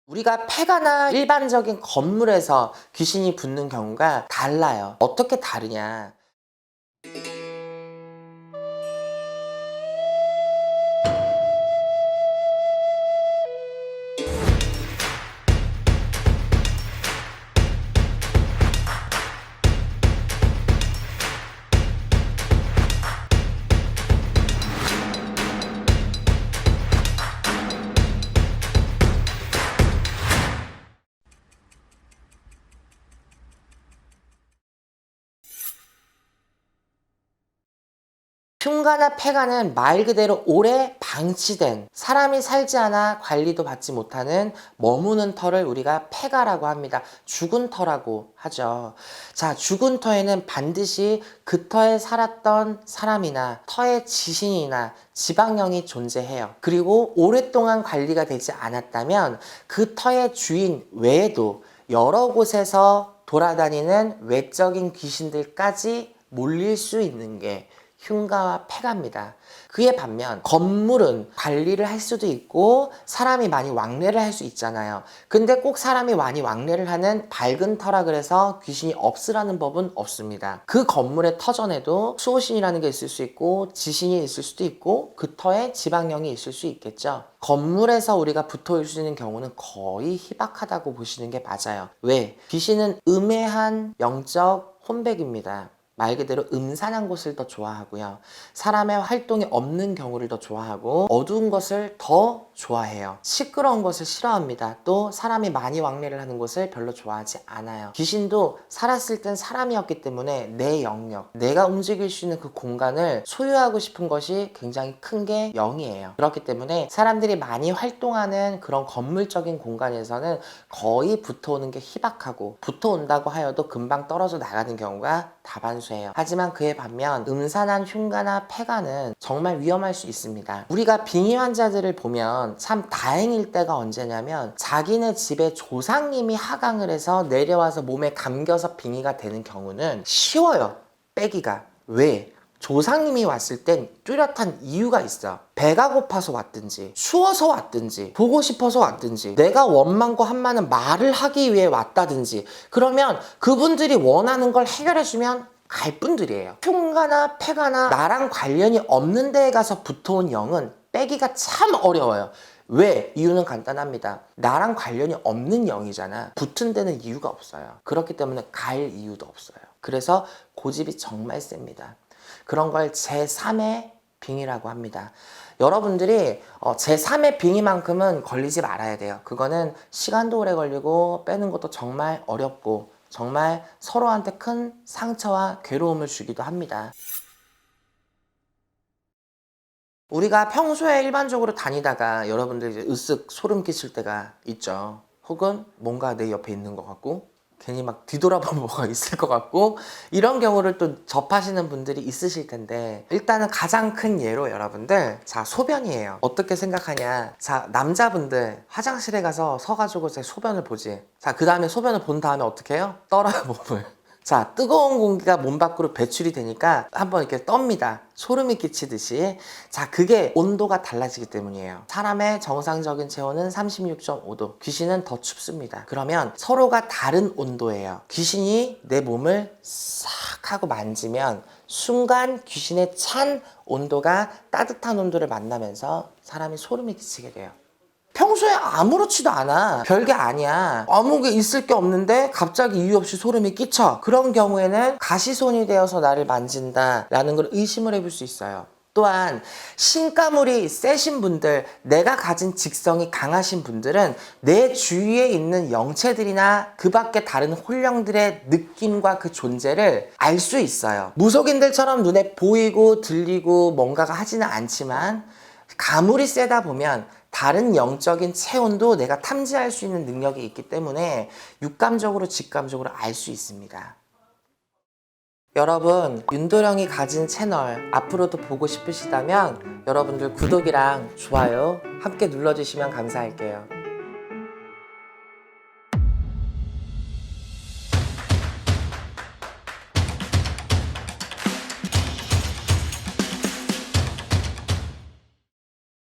우리가 폐가나 일반적인 건물에서 귀신이 붙는 경우가 달라요. 어떻게 다르냐? 흉가나 폐가는 말 그대로 오래 방치된, 사람이 살지 않아 관리도 받지 못하는 머무는 터를 우리가 폐가라고 합니다. 죽은 터라고 하죠. 자, 죽은 터에는 반드시 그 터에 살았던 사람이나 터의 지신이나 지방령이 존재해요. 그리고 오랫동안 관리가 되지 않았다면 그 터의 주인 외에도 여러 곳에서 돌아다니는 외적인 귀신들까지 몰릴 수 있는 게 흉가와 폐가입니다. 그에 반면 건물은 관리를 할 수도 있고 사람이 많이 왕래를 할 수 있잖아요. 근데 꼭 사람이 많이 왕래를 하는 밝은 터라 그래서 귀신이 없으라는 법은 없습니다. 그 건물의 터전에도 수호신이라는 게 있을 수 있고 지신이 있을 수도 있고 그 터에 지방령이 있을 수 있겠죠. 건물에서 우리가 붙어 있는 경우는 거의 희박하다고 보시는 게 맞아요. 왜? 귀신은 음해한 영적 혼백입니다. 말 그대로 음산한 곳을 더 좋아하고요. 사람의 활동이 없는 경우를 더 좋아하고 어두운 것을 더 좋아해요. 시끄러운 것을 싫어합니다. 또 사람이 많이 왕래를 하는 곳을 별로 좋아하지 않아요. 귀신도 살았을 땐 사람이었기 때문에 내 영역, 내가 움직일 수 있는 그 공간을 소유하고 싶은 것이 굉장히 큰 게 영이에요. 그렇기 때문에 사람들이 많이 활동하는 그런 건물적인 공간에서는 거의 붙어오는 게 희박하고 붙어온다고 하여도 금방 떨어져 나가는 경우가 다반수예요. 하지만 그에 반면 음산한 흉가나 폐가는 정말 위험할 수 있습니다. 우리가 빙의 환자들을 보면 참 다행일 때가 언제냐면 자기네 집에 조상님이 하강을 해서 내려와서 몸에 감겨서 빙의가 되는 경우는 쉬워요. 빼기가. 왜? 조상님이 왔을 땐 뚜렷한 이유가 있어. 배가 고파서 왔든지 추워서 왔든지 보고 싶어서 왔든지 내가 원망과 한마는 말을 하기 위해 왔다든지 그러면 그분들이 원하는 걸 해결해주면 갈 분들이에요. 흉가나 폐가나 나랑 관련이 없는 데에 가서 붙어온 영은 빼기가 참 어려워요. 왜? 이유는 간단합니다. 나랑 관련이 없는 영이잖아. 붙은 데는 이유가 없어요. 그렇기 때문에 갈 이유도 없어요. 그래서 고집이 정말 셉니다. 그런 걸 제3의 빙의라고 합니다. 여러분들이 제3의 빙의만큼은 걸리지 말아야 돼요. 그거는 시간도 오래 걸리고 빼는 것도 정말 어렵고 정말 서로한테 큰 상처와 괴로움을 주기도 합니다. 우리가 평소에 일반적으로 다니다가 여러분들 이제 으쓱 소름 끼칠 때가 있죠. 혹은 뭔가 내 옆에 있는 것 같고 괜히 막 뒤돌아보면 뭐가 있을 것 같고 이런 경우를 또 접하시는 분들이 있으실 텐데 일단은 가장 큰 예로 여러분들 자 소변이에요. 어떻게 생각하냐. 자 남자분들 화장실에 가서 서가지고 제 소변을 보지. 자 그 다음에 소변을 본 다음에 어떻게 해요? 떨어요 몸을. 자 뜨거운 공기가 몸 밖으로 배출이 되니까 한번 이렇게 떱니다. 소름이 끼치듯이. 자 그게 온도가 달라지기 때문이에요. 사람의 정상적인 체온은 36.5도, 귀신은 더 춥습니다. 그러면 서로가 다른 온도예요. 귀신이 내 몸을 싹 하고 만지면 순간 귀신의 찬 온도가 따뜻한 온도를 만나면서 사람이 소름이 끼치게 돼요. 평소에 아무렇지도 않아. 별게 아니야. 아무 게 있을 게 없는데 갑자기 이유 없이 소름이 끼쳐. 그런 경우에는 가시손이 되어서 나를 만진다라는 걸 의심을 해볼 수 있어요. 또한 신가물이 세신 분들, 내가 가진 직성이 강하신 분들은 내 주위에 있는 영체들이나 그 밖에 다른 혼령들의 느낌과 그 존재를 알 수 있어요. 무속인들처럼 눈에 보이고 들리고 뭔가가 하지는 않지만 가물이 세다 보면 다른 영적인 체온도 내가 탐지할 수 있는 능력이 있기 때문에 육감적으로 직감적으로 알 수 있습니다. 여러분 윤도령이 가진 채널 앞으로도 보고 싶으시다면 여러분들 구독이랑 좋아요 함께 눌러주시면 감사할게요.